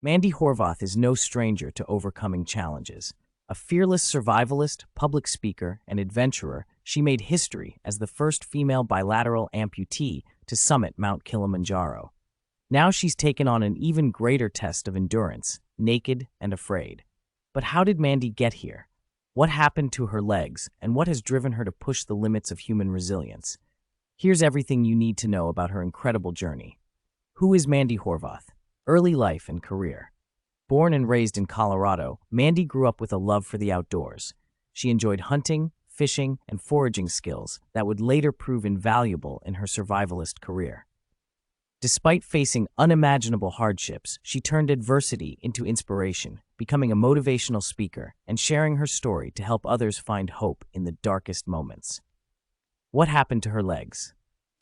Mandy Horvath is no stranger to overcoming challenges. A fearless survivalist, public speaker, and adventurer, she made history as the first female bilateral amputee to summit Mount Kilimanjaro. Now she's taken on an even greater test of endurance, naked and afraid. But how did Mandy get here? What happened to her legs, and what has driven her to push the limits of human resilience? Here's everything you need to know about her incredible journey. Who is Mandy Horvath? Early life and career. Born and raised in Colorado, Mandy grew up with a love for the outdoors. She enjoyed hunting, fishing, and foraging skills that would later prove invaluable in her survivalist career. Despite facing unimaginable hardships, she turned adversity into inspiration, becoming a motivational speaker and sharing her story to help others find hope in the darkest moments. What happened to her legs?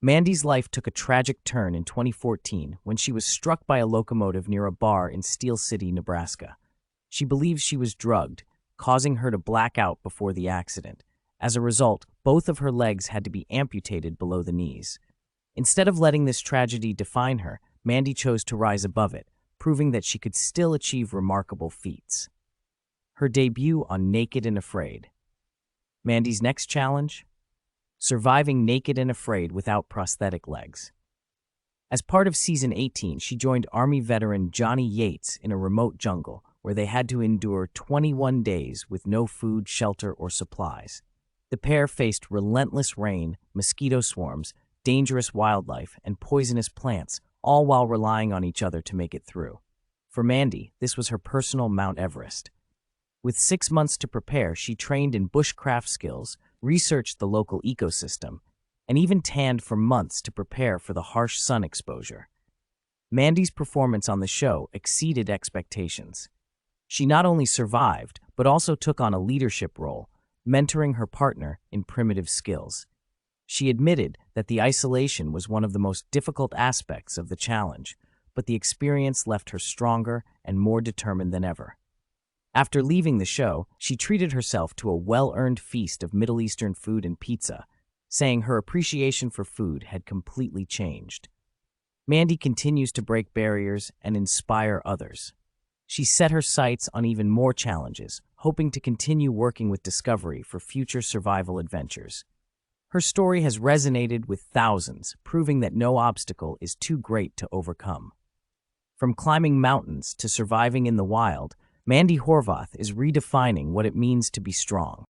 Mandy's life took a tragic turn in 2014 when she was struck by a locomotive near a bar in Steel City, Nebraska. She believes she was drugged, causing her to black out before the accident. As a result, both of her legs had to be amputated below the knees. Instead of letting this tragedy define her, Mandy chose to rise above it, proving that she could still achieve remarkable feats. Her debut on Naked and Afraid. Mandy's next challenge? Surviving naked and afraid without prosthetic legs. As part of Season 18, she joined Army veteran Johnny Yates in a remote jungle where they had to endure 21 days with no food, shelter, or supplies. The pair faced relentless rain, mosquito swarms, dangerous wildlife, and poisonous plants, all while relying on each other to make it through. For Mandy, this was her personal Mount Everest. With 6 months to prepare, she trained in bushcraft skills, researched the local ecosystem, and even tanned for months to prepare for the harsh sun exposure. Mandy's performance on the show exceeded expectations. She not only survived, but also took on a leadership role, mentoring her partner in primitive skills. She admitted that the isolation was one of the most difficult aspects of the challenge, but the experience left her stronger and more determined than ever. After leaving the show, she treated herself to a well-earned feast of Middle Eastern food and pizza, saying her appreciation for food had completely changed. Mandy continues to break barriers and inspire others. She set her sights on even more challenges, hoping to continue working with Discovery for future survival adventures. Her story has resonated with thousands, proving that no obstacle is too great to overcome. From climbing mountains to surviving in the wild, Mandy Horvath is redefining what it means to be strong.